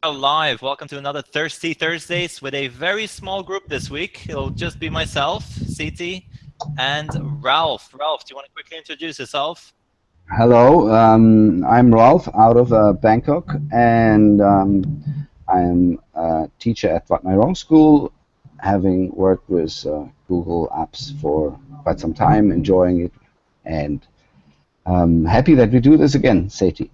Live. Welcome to another Thirsty Thursdays with a very small group this week. It'll just be myself, CT, and Ralph. Ralph, do you want to quickly introduce yourself? Hello, I'm Ralph out of Bangkok, and I'm a teacher at Wat Nai Rong School, having worked with Google Apps for quite some time, enjoying it, and happy that we do this again, Seti.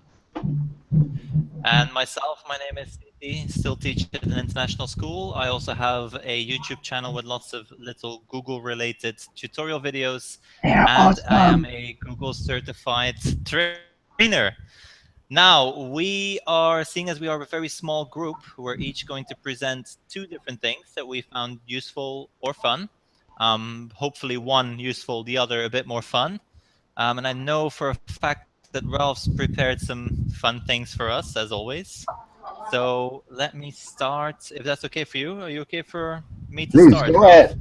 And myself, my name is CT, still teach at an international school. I also have a YouTube channel with lots of little Google-related tutorial videos, Yeah, and I am awesome. a Google certified trainer. Now, we are, seeing as we are a very small group, we're each going to present two different things that we found useful or fun. Hopefully one useful, the other a bit more fun. And I know for a fact that Ralph's prepared some fun things for us, as always. So let me start, if that's okay for you. Are you okay for me to Please start, go Ralph?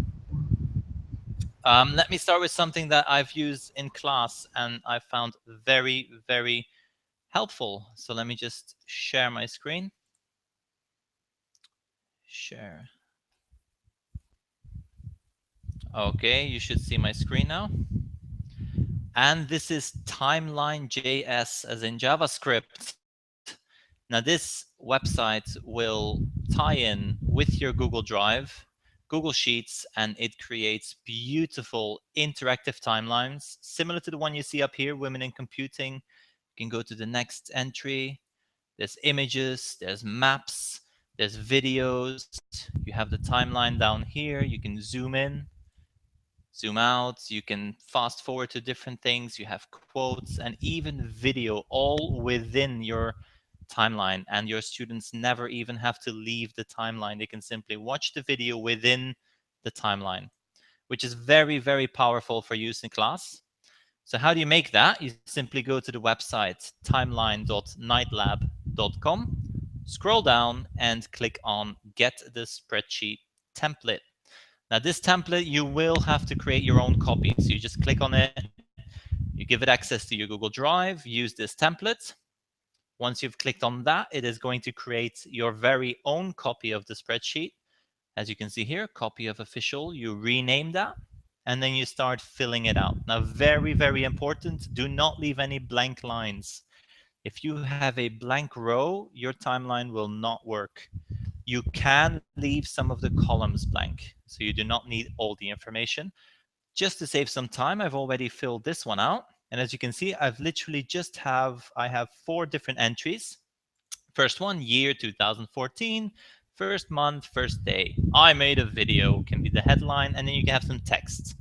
ahead. Let me start with something that I've used in class and I found very, very helpful. So let me just share my screen. Share. Okay, you should see my screen now. And this is TimelineJas, as in JavaScript. Now this website will tie in with your Google Drive, Google Sheets, and it creates beautiful interactive timelines, similar to the one you see up here, Women in Computing. You can go to the next entry. There's images, there's maps, there's videos. You have the timeline down here. You can zoom in, zoom out, you can fast forward to different things, you have quotes and even video all within your timeline, and your students never even have to leave the timeline. They can simply watch the video within the timeline, which is very, very powerful for use in class. So how do you make that? You simply go to the website timeline.nightlab.com, scroll down and click on Get the Spreadsheet Template. Now this template, you will have to create your own copy. So you just click on it, you give it access to your Google Drive, use this template. Once you've clicked on that, it is going to create your very own copy of the spreadsheet. As you can see here, copy of official, you rename that, and then you start filling it out. Now, very, very important, do not leave any blank lines. If you have a blank row, your timeline will not work. You can leave some of the columns blank, so you do not need all the information. Just to save some time, I've already filled this one out. And as you can see, I've literally I have 4 different entries. First one, year 2014, first month, first day. I made a video, can be the headline, and then you can have some text.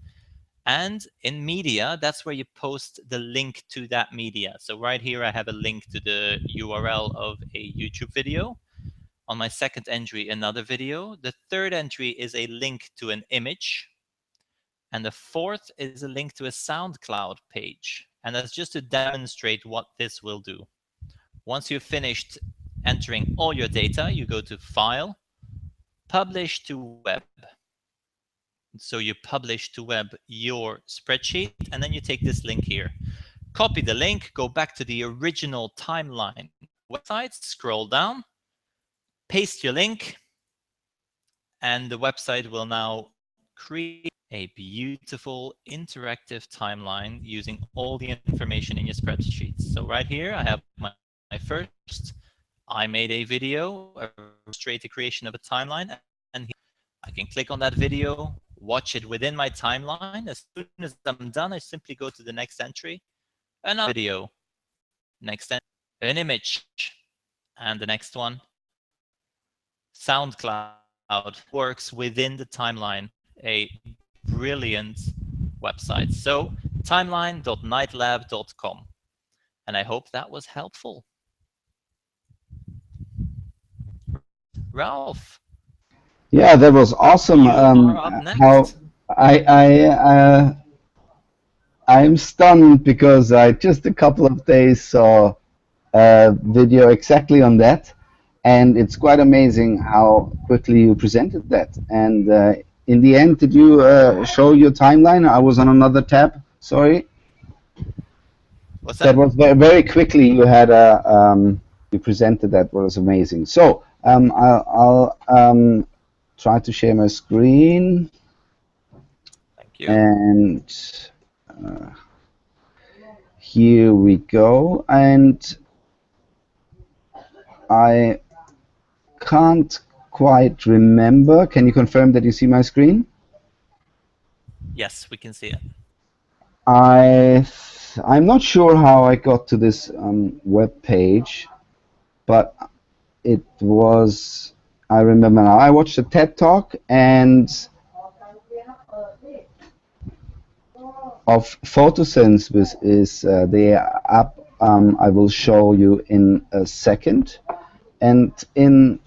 And in media, that's where you post the link to that media. So right here, I have a link to the URL of a YouTube video. On my second entry, another video. The third entry is a link to an image. And the fourth is a link to a SoundCloud page. And that's just to demonstrate what this will do. Once you've finished entering all your data, you go to File, Publish to Web. So you publish to web your spreadsheet, and then you take this link here. Copy the link, go back to the original timeline website, scroll down, paste your link, and the website will now create a beautiful interactive timeline using all the information in your spreadsheets. So right here, I have my first, I made a video, illustrate the creation of a timeline, and I can click on that video, watch it within my timeline. As soon as I'm done, I simply go to the next entry, another video, next entry, an image, and the next one, SoundCloud, works within the timeline, a brilliant website. So timeline.nightlab.com. And I hope that was helpful. Ralph, Yeah, that was awesome. you are up How next. I'm stunned because I just a couple of days saw a video exactly on that, and it's quite amazing how quickly you presented that. And in the end, did you show your timeline? I was on another tab. Sorry. What's That that? was very, very quickly. You had a you presented that was amazing. So I'll try to share my screen, Thank you. and uh, here we go. And I can't quite remember. Can you confirm that you see my screen? Yes, we can see it. I'm not sure how I got to this web page, but it was, I remember now. I watched a TED Talk and of photosynthesis is the app I will show you in a second. And in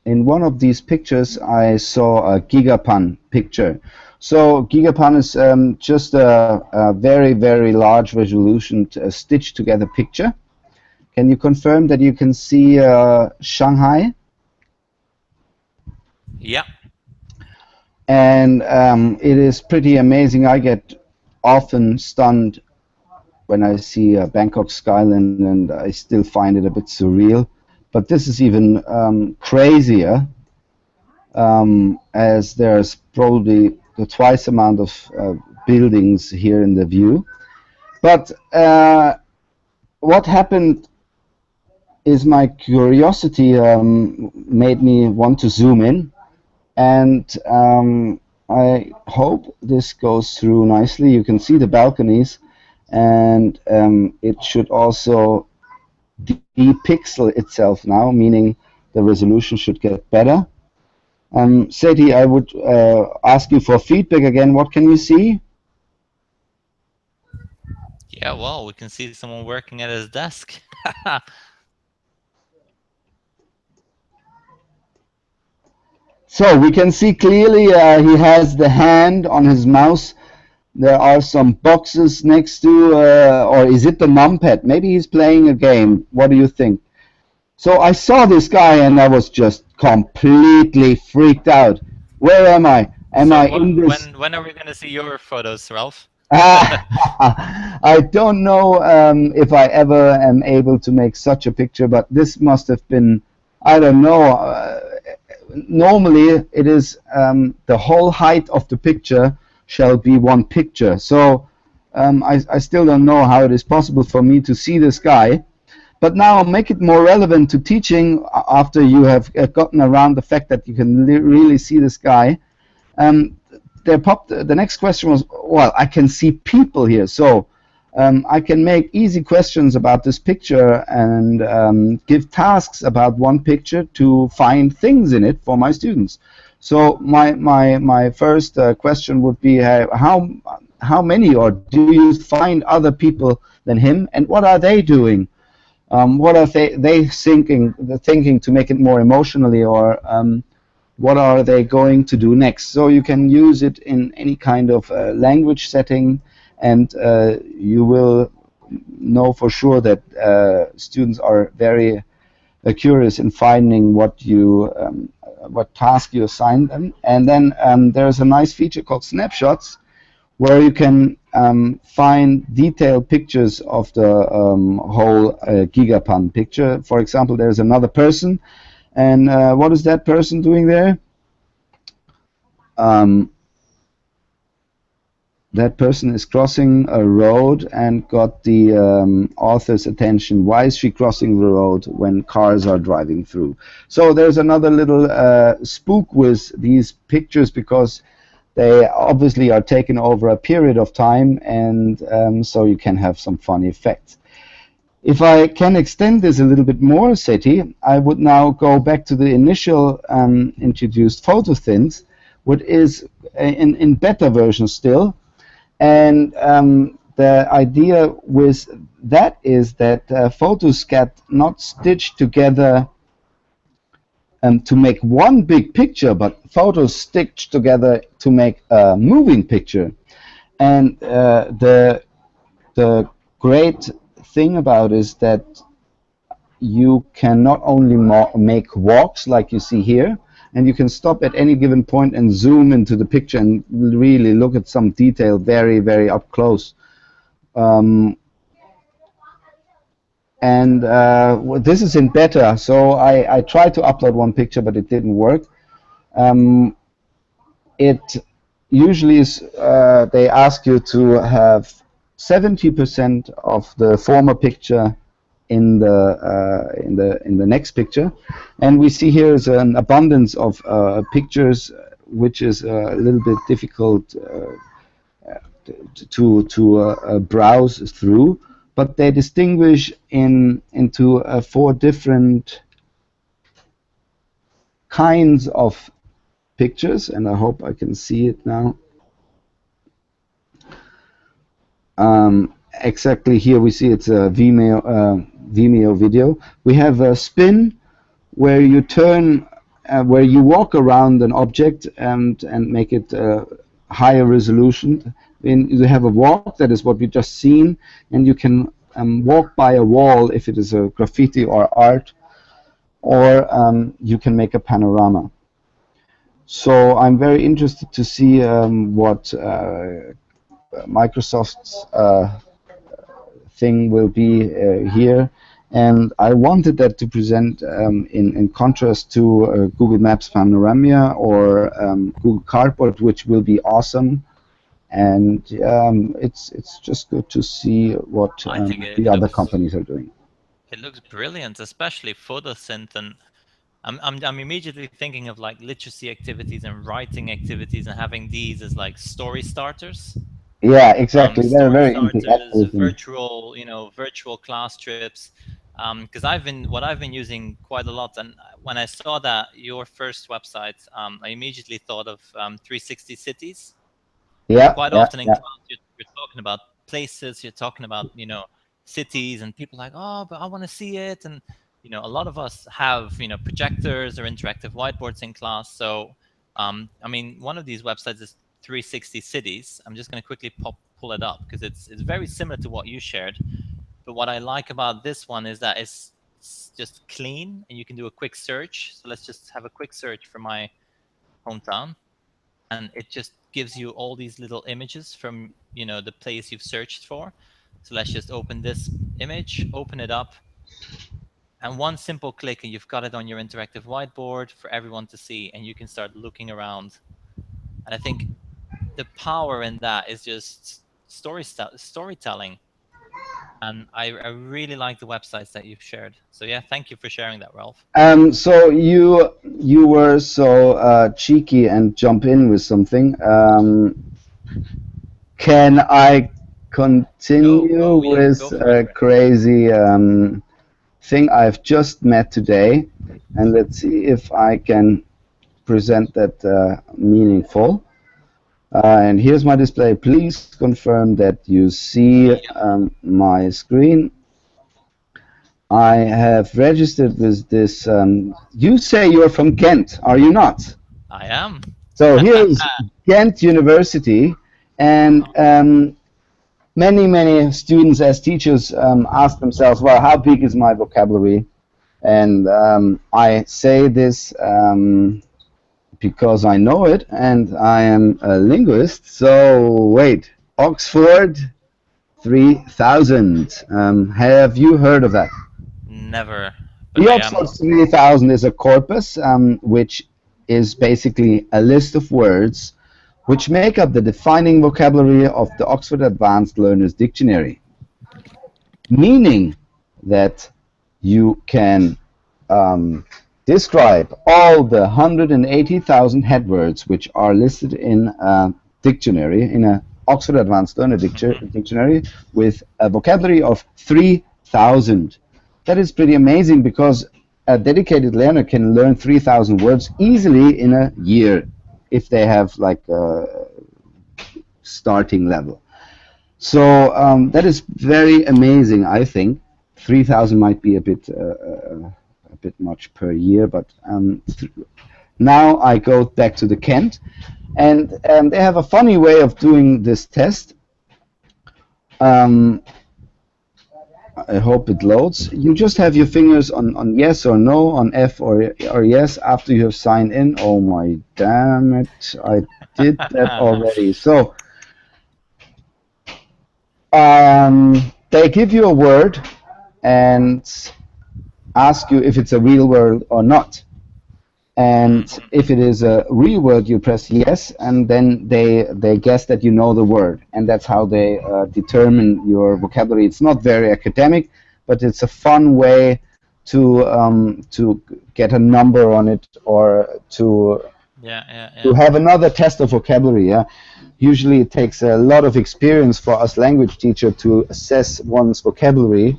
one of these pictures, I saw a gigapan picture. So gigapan is just a very, very large resolution stitched together picture. Can you confirm that you can see Shanghai? Yeah. And it is pretty amazing. I get often stunned when I see Bangkok skyline, and I still find it a bit surreal. But this is even crazier, as there's probably the twice amount of buildings here in the view. But what happened is my curiosity made me want to zoom in, and I hope this goes through nicely. You can see the balconies, and it should also de-pixel itself now, meaning the resolution should get better. Seti, I would ask you for feedback again. What can you see? Yeah, well, we can see someone working at his desk. So we can see clearly he has the hand on his mouse. There are some boxes next to, or is it the numpad? Maybe he's playing a game. What do you think? So I saw this guy and I was just completely freaked out. Where am I? Am So I in this? when are we gonna see your photos, Ralph? I don't know if I ever am able to make such a picture, but this must have been, I don't know. Normally, it is the whole height of the picture shall be one picture. So I still don't know how it is possible for me to see this guy. But now make it more relevant to teaching after you have gotten around the fact that you can really see this guy. Um, the next question was, well, I can see people here, so I can make easy questions about this picture and give tasks about one picture to find things in it for my students. So my first question would be, how many, or do you find other people than him, and what are they doing? What are they thinking to make it more emotionally, or what are they going to do next? So you can use it in any kind of language setting, and you will know for sure that students are very curious in finding what task you assign them. And then there's a nice feature called snapshots, where you can find detailed pictures of the whole gigapan picture. For example, there's another person, and what is that person doing there? Um, that person is crossing a road and got the author's attention. Why is she crossing the road when cars are driving through? So there's another little spook with these pictures, because they obviously are taken over a period of time, and so you can have some fun effects. If I can extend this a little bit more, Seti, I would now go back to the initial introduced photosynth, what is in beta version still. And the idea with that is that photos get not stitched together to make one big picture, but photos stitched together to make a moving picture. And the great thing about it is that you can not only make walks like you see here, and you can stop at any given point and zoom into the picture and really look at some detail very, very up close. Um, And this is in beta, so I tried to upload one picture, but it didn't work. Um, it usually is they ask you to have 70% of the former picture in the next picture, and we see here is an abundance of pictures, which is a little bit difficult to browse through. But they distinguish into four different kinds of pictures, and I hope I can see it now. Exactly here we see it's a Vimeo video. We have a spin where you turn, where you walk around an object and make it higher resolution. Then you have a walk, that is what we just seen, and you can walk by a wall if it is a graffiti or art, or you can make a panorama. So I'm very interested to see what Microsoft's thing will be here. And I wanted that to present in contrast to Google Maps Panorama or Google Cardboard, which will be awesome. And it's just good to see what I think the other companies are doing. it looks brilliant, especially photosynth, and I'm immediately thinking of like literacy activities and writing activities and having these as like story starters. Yeah, exactly. They're Story very starters, interactive. And virtual, virtual class trips. Because what I've been using quite a lot, and when I saw that your first website, I immediately thought of 360 cities. yeah, Quite yeah, often in yeah. class, you're talking about places, you're talking about cities, and people are like, oh, but I want to see it, and a lot of us have projectors or interactive whiteboards in class. So, I mean, one of these websites is 360 cities. I'm just going to quickly pull it up because it's very similar to what you shared. But what I like about this one is that it's just clean, and you can do a quick search. So let's just have a quick search for my hometown, and it just gives you all these little images from the place you've searched for. So let's just open this image, open it up, and one simple click and you've got it on your interactive whiteboard for everyone to see, and you can start looking around. And I think the power in that is just storytelling, and I really like the websites that you've shared. So yeah, thank you for sharing that, Ralph. So you were so cheeky and jump in with something. Can I continue Go with for it. a crazy thing I've just met today? And let's see if I can present that meaningful. And here's my display. Please confirm that you see my screen. I have registered with this. You say you're from Ghent, are you not? I am. So here's Ghent University, and many students as teachers ask themselves, well, how big is my vocabulary? And I say this because I know it, and I am a linguist. So wait, Oxford 3000. Have you heard of that? Never, but The I am. Oxford 3000 is a corpus which is basically a list of words which make up the defining vocabulary of the Oxford Advanced Learners Dictionary, meaning that you can describe all the 180,000 headwords which are listed in a dictionary, in a Oxford Advanced Learner Dictionary, with a vocabulary of 3,000. That is pretty amazing because a dedicated learner can learn 3,000 words easily in a year if they have like a starting level. So that is very amazing, I think. 3,000 might be a bit much per year, but now I go back to the Kent, and they have a funny way of doing this test. I hope it loads. You just have your fingers on yes or no, on F or yes after you have signed in. Oh my damn it, I did that already. So they give you a word, and ask you if it's a real word or not. And if it is a real word, you press yes, and then they guess that you know the word, and that's how they determine your vocabulary. It's not very academic, but it's a fun way to get a number on it, or Yeah, yeah, to yeah. have another test of vocabulary. Yeah, usually it takes a lot of experience for us language teacher to assess one's vocabulary,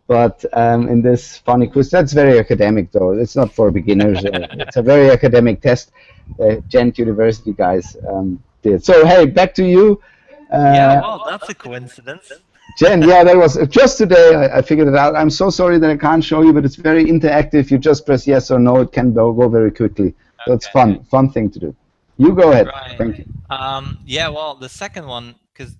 but in this funny quiz, that's very academic though. It's not for beginners. It's a very academic test. Gent University guys did. So hey, back to you. Yeah, Uh, well, that's a coincidence. Jen, yeah, that was just today. I figured it out. I'm so sorry that I can't show you, but it's very interactive. You just press yes or no. It can go very quickly. So it's Okay. fun thing to do. You go ahead. Right. Thank you. Yeah, well, the second one, because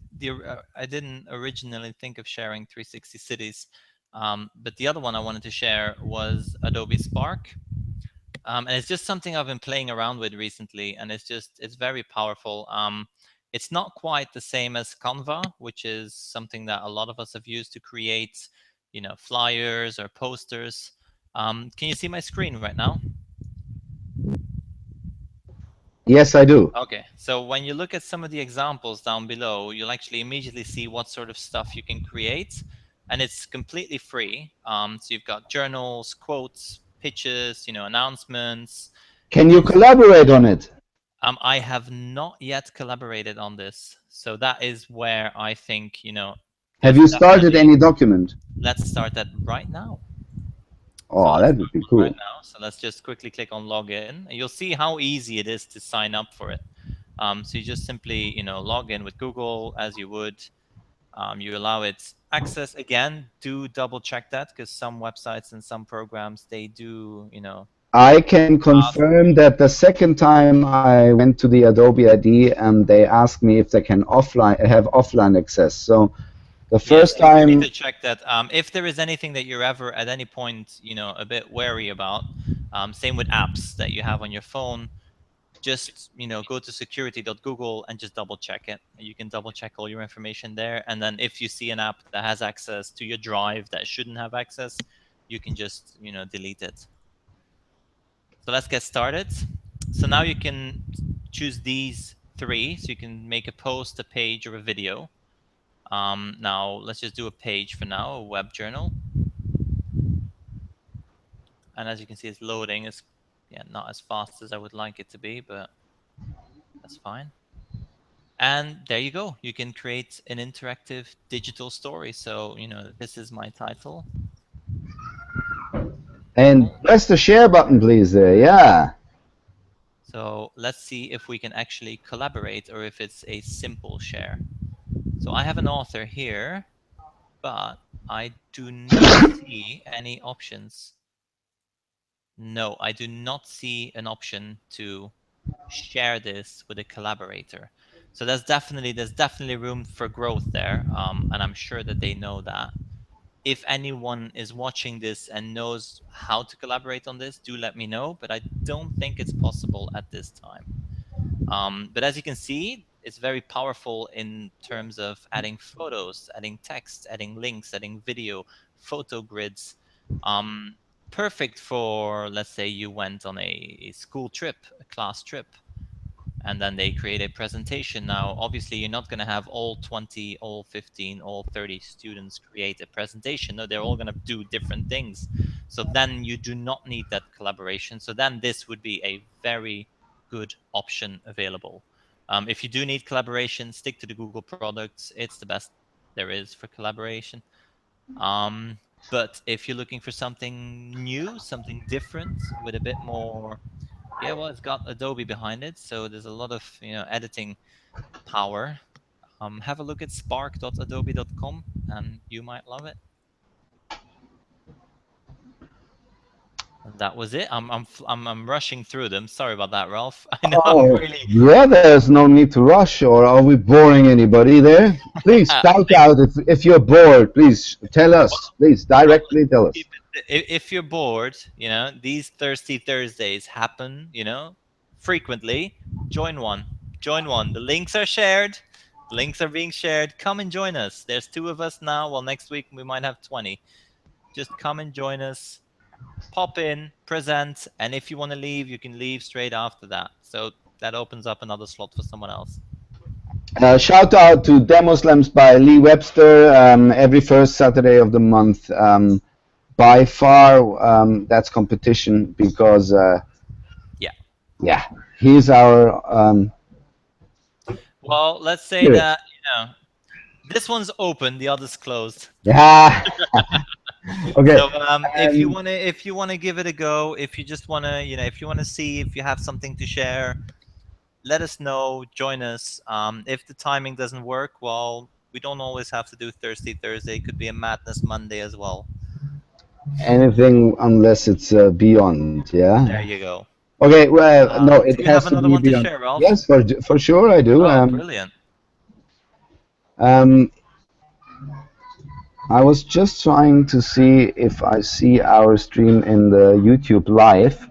I didn't originally think of sharing 360 cities, but the other one I wanted to share was Adobe Spark. And it's just something I've been playing around with recently, and it's very powerful. It's not quite the same as Canva, which is something that a lot of us have used to create, flyers or posters. Can you see my screen right now? Yes, I do. Okay, so when you look at some of the examples down below, you'll actually immediately see what sort of stuff you can create, and it's completely free. So you've got journals, quotes, pitches, announcements. Can you There's collaborate on it? I have not yet collaborated on this, so that is where I think Have there's you started definitely. any document? Let's start that right now. So Oh, let's that start would be one right cool. now. So let's just quickly click on login, and you'll see how easy it is to sign up for it. So you just simply log in with Google as you would. You allow it access again. Do double check that, because some websites and some programs, they do I can ask. confirm that the second time I went to the Adobe ID, they asked me if they can have offline access. So the Yes, first you need to time, check that. If there is anything that you're ever at any point, a bit wary about, same with apps that you have on your phone, just, go to security.google and just double check it. You can double check all your information there. And then if you see an app that has access to your drive that shouldn't have access, you can just, delete it. So let's get started. So now you can choose these three. So you can make a post, a page, or a video. Now let's just do a page for now, a web journal. And as you can see, it's loading. It's not as fast as I would like it to be, but that's fine. And there you go. You can create an interactive digital story. So, this is my title. and press the share button, please. There, yeah. So let's see if we can actually collaborate or if it's a simple share. So I have an author here, but I do not see any options. No, I do not see an option to share this with a collaborator. So there's definitely room for growth there, and I'm sure that they know that. If anyone is watching this and knows how to collaborate on this, do let me know. But I don't think it's possible at this time. But as you can see, it's very powerful in terms of adding photos, adding text, adding links, adding video, photo grids. Um, Perfect for, let's say, you went on a school trip, a class trip, and then they create a presentation. Now, obviously, you're not going to have all 20, all 15, all 30 students create a presentation. No, they're all going to do different things. So then you do not need that collaboration. So then this would be a very good option available. If you do need collaboration, stick to the Google products. It's the best there is for collaboration. But if you're looking for something new, something different with a bit more, yeah, well, it's got Adobe behind it, so there's a lot of editing power. Have a look at spark.adobe.com, and you might love it. And that was it. I'm rushing through them. Sorry about that, Ralph. I know I'm Oh, really. yeah, there's no need to rush, or are we boring anybody there? Please I shout think, out if you're bored. Please tell well, us. Please well, directly tell keep us. if you're bored, these Thirsty Thursdays happen, frequently. Join one. Join one. The links are shared. The links are being shared. Come and join us. There's two of us now. Well, next week we might have 20. Just come and join us, pop in, present, and if you want to leave, you can leave straight after that. So that opens up another slot for someone else. Shout out to Demo Slams by Lee Webster every first Saturday of the month. By far, that's competition because yeah, he's our well, let's say spirit. that this one's open, the other's closed. Yeah. Okay. So if you wanna give it a go, if you just wanna if you wanna see if you have something to share, let us know. Join us. If the timing doesn't work, well, we don't always have to do Thursday. It could be a Madness Monday as well. Anything unless it's beyond, yeah. There you go. Okay, well, no, Do it you have has to another be one to beyond. share, Ralph? Yes, for sure I do. Oh, brilliant. Um, I was just trying to see if I see our stream in the YouTube live.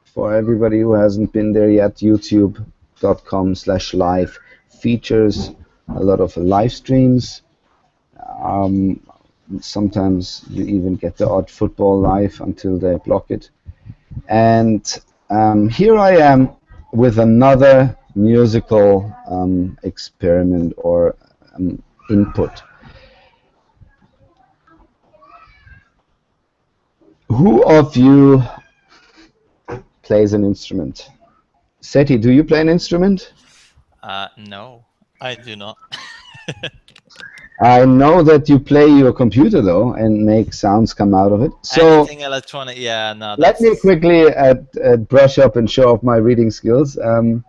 For everybody who hasn't been there yet, youtube.com/live features a lot of live streams. Um, Sometimes you even get the odd football live until they block it. And here I am with another musical experiment or input. Who of you plays an instrument? Seti, do you play an instrument? No, I do not. I know that you play your computer though and make sounds come out of it. So Anything electronic, yeah, no, let me that's quickly brush up and show off my reading skills.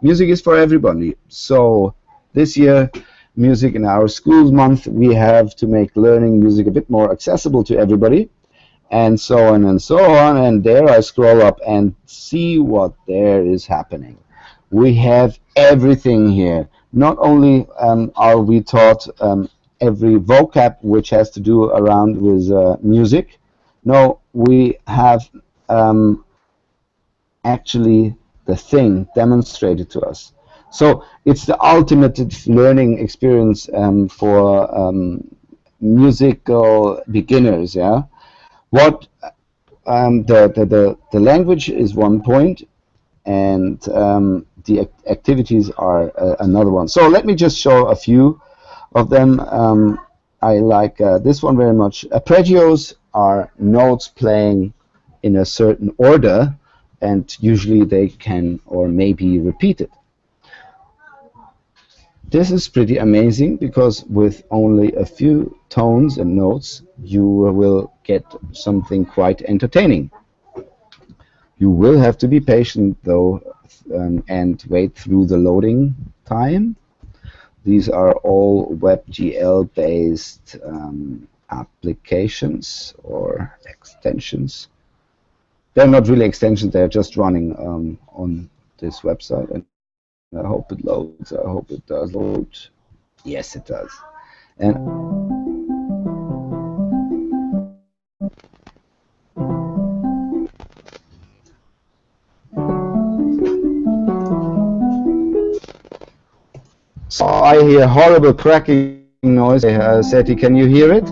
Music is for everybody. So this year, Music in Our Schools Month, we have to make learning music a bit more accessible to everybody, and so on and so on. And there I scroll up and see what there is happening. We have everything here. Not only are we taught every vocab which has to do around with music, no, we have um, actually the thing demonstrated to us. So it's the ultimate learning experience for musical beginners. Yeah, what the language is one point, and the activities are another one. So let me just show a few of them. I like this one very much. Arpeggios are notes playing in a certain order, and usually they can or may be repeated. This is pretty amazing because with only a few tones and notes, you will get something quite entertaining. You will have to be patient though and wait through the loading time. These are all WebGL based applications or extensions. They're not really extensions, they're just running on this website. And I hope it loads. I hope it does load. Yes, it does. And so I hear horrible cracking noise. Seti, can you hear it?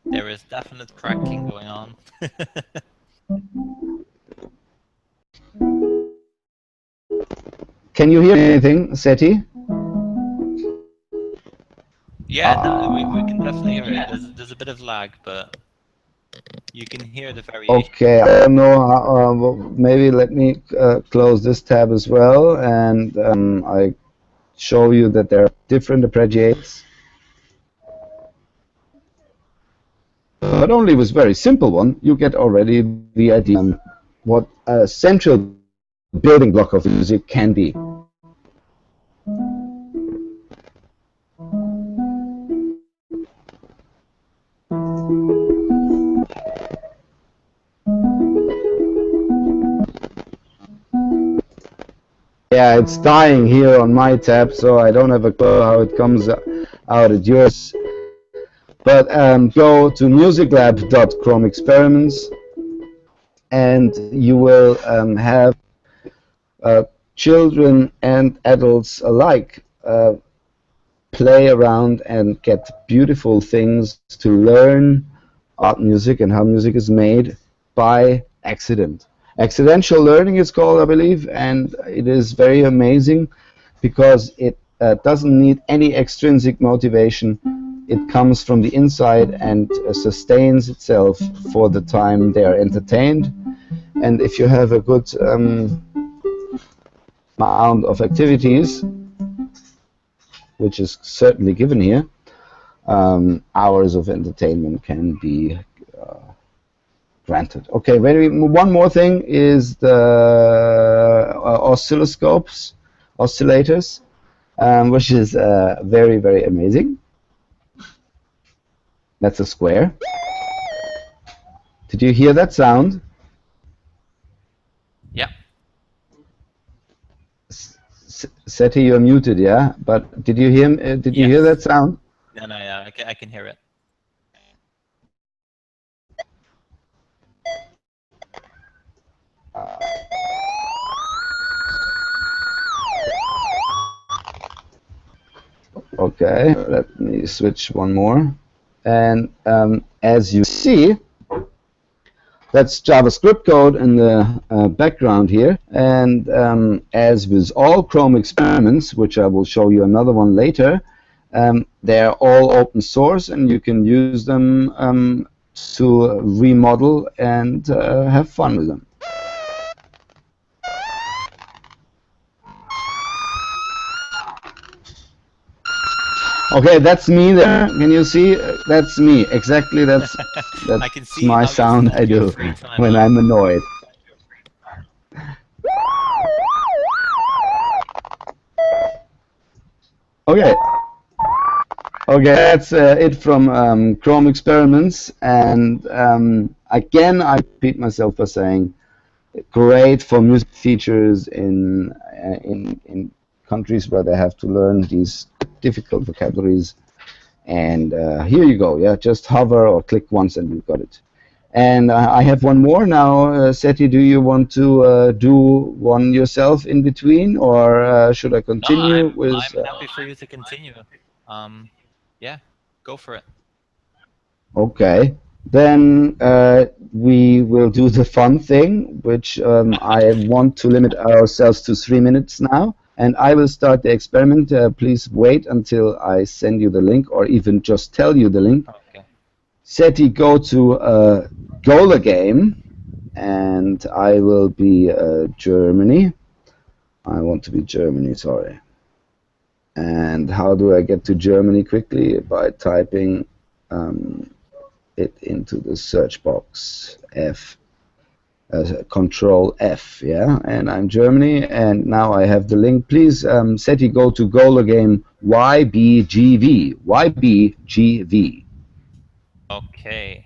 there is definite cracking going on. Can you hear anything, Seti? Yeah, no, we can definitely hear it. There's a bit of lag, but you can hear the variation. Okay, I don't know. Maybe let me close this tab as well, and I show you that there are different arpeggiates, but only with very simple one. You get already the idea what a central building block of music can be. Yeah, it's dying here on my tab, so I don't have a clue how it comes out at yours. But go to musiclab.chrome experiments, and you will have children and adults alike play around and get beautiful things to learn art music and how music is made by accident. Accidental learning is called, I believe, and it is very amazing because it doesn't need any extrinsic motivation. It comes from the inside and sustains itself for the time they are entertained. And if you have a good amount of activities, which is certainly given here, hours of entertainment can be granted. Okay, one more thing is the oscillators, which is very, very amazing. That's a square. Did you hear that sound? Yeah. Seti, you're muted, yeah? But did you hear? Did you hear that sound? No, yeah, I can hear it. Okay, let me switch one more. And as you see, that's JavaScript code in the background here. And as with all Chrome experiments, which I will show you another one later, they're all open source and you can use them to remodel and have fun with them. Okay, that's me there. Can you see? That's me. Exactly. That's I can see my how sound I do when I'm annoyed. Okay. Okay, that's it from Chrome experiments. And again, I repeat myself by saying, great for music teachers in countries where they have to learn these difficult vocabularies. And here you go. Yeah, just hover or click once and you've got it. And I have one more now. Seti, do you want to do one yourself in between, or should I continue with? I'm happy for you to continue. Yeah, go for it. Okay, then we will do the fun thing, which I want to limit ourselves to 3 minutes now. And I will start the experiment. Please wait until I send you the link, or even just tell you the link. Okay. Seti, go to Gola game, and I will be Germany. I want to be Germany, sorry. And how do I get to Germany quickly? By typing it into the search box, Control F, yeah, and I'm Germany, and now I have the link. Please, Seti, go to Gola game YBGV, YBGV. Okay.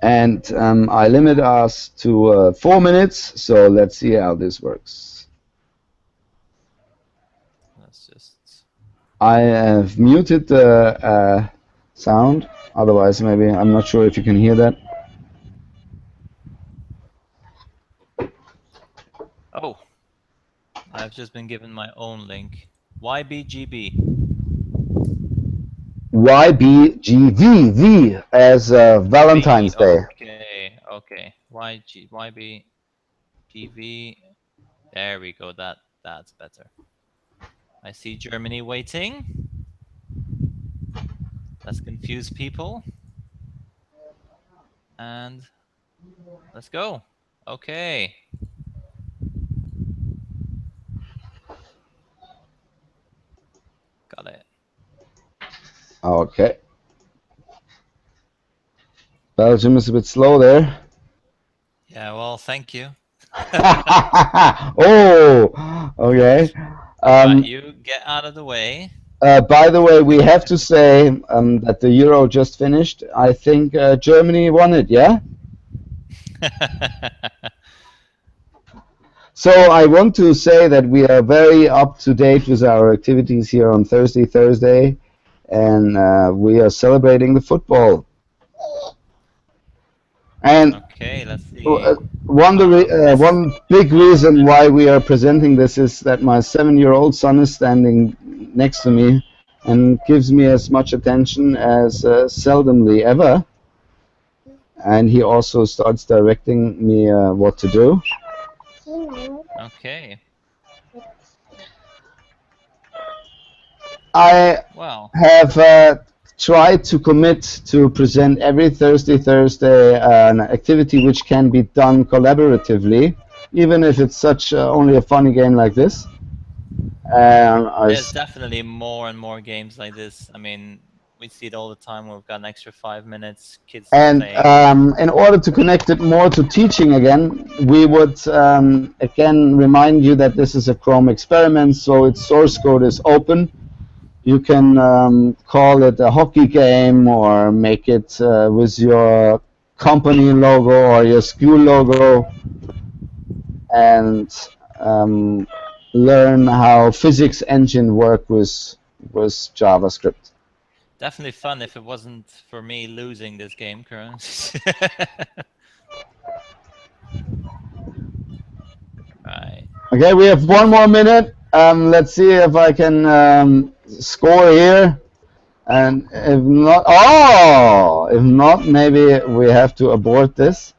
And I limit us to 4 minutes, so let's see how this works. Let's just... I have muted the sound, otherwise maybe, I'm not sure if you can hear that. Oh, I've just been given my own link. YBGB. YBGV, V as Valentine's Day. Okay. YBGV. There we go. That's better. I see Germany waiting. Let's confuse people. And let's go. Okay. Got it. Okay. Belgium is a bit slow there. Yeah, well, thank you. Oh, okay. Right, you get out of the way. By the way, we have to say that the Euro just finished. I think Germany won it, yeah? So I want to say that we are very up to date with our activities here on Thursday, and we are celebrating the football. And Okay, let's see. This. one big reason why we are presenting this is that my 7-year-old son is standing next to me and gives me as much attention as seldomly ever. And he also starts directing me what to do. Okay. I Well, have tried to commit to present every Thursday an activity which can be done collaboratively, even if it's such only a funny game like this. there's definitely more and more games like this. I mean, we see it all the time. We've got an extra 5 minutes, kids just And playing. in order to connect it more to teaching again, we would again remind you that this is a Chrome experiment, so its source code is open. You can call it a hockey game or make it with your company logo or your school logo, and um, learn how physics engine work with JavaScript. Definitely fun if it wasn't for me losing this game, currently. Right. Okay, we have 1 more minute. Let's see if I can score here. And if not, maybe we have to abort this.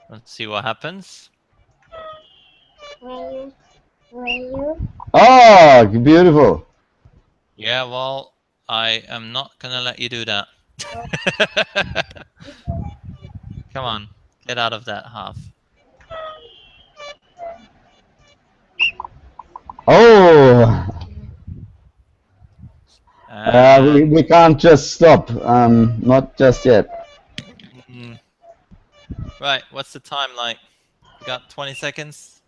Let's see what happens. Oh, beautiful. Yeah, well, I am not gonna let you do that. Come on, get out of that half. Oh, And we can't just stop. Not just yet. mm, right, what's the time like? We got 20 seconds.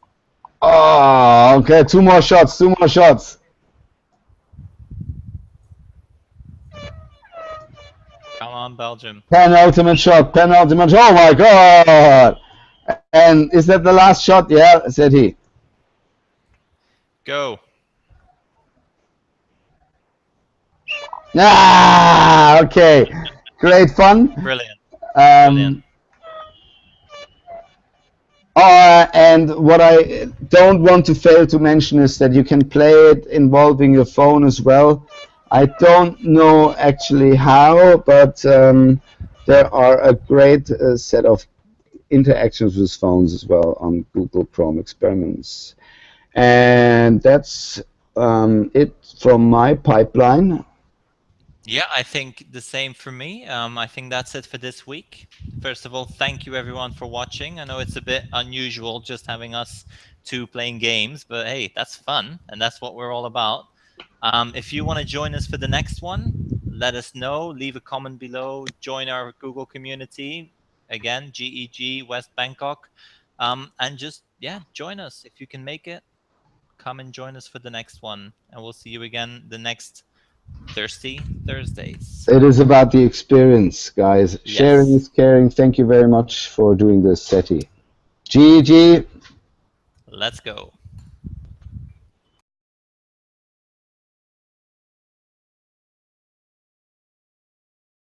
Oh, okay. Two more shots. Two more shots. Come on, Belgium. Penultimate shot. Penultimate. Oh my God! And is that the last shot? Yeah, said he. Go. Ah, okay. Great fun. Brilliant. Brilliant. Um, and what I don't want to fail to mention is that you can play it involving your phone as well. I don't know actually how, but there are a great set of interactions with phones as well on Google Chrome experiments. And that's it from my pipeline. Yeah, I think the same for me. I think that's it for this week. First of all, thank you everyone for watching. I know it's a bit unusual just having us two playing games, but hey, that's fun, and that's what we're all about. If you want to join us for the next one, let us know. Leave a comment below. Join our Google community. Again, GEG West Bangkok. And just, yeah, join us. If you can make it, come and join us for the next one. And we'll see you again the next Thirsty Thursdays. It is about the experience, guys. Sharing Yes. is caring. Thank you very much for doing this, SETI. GG. Let's go.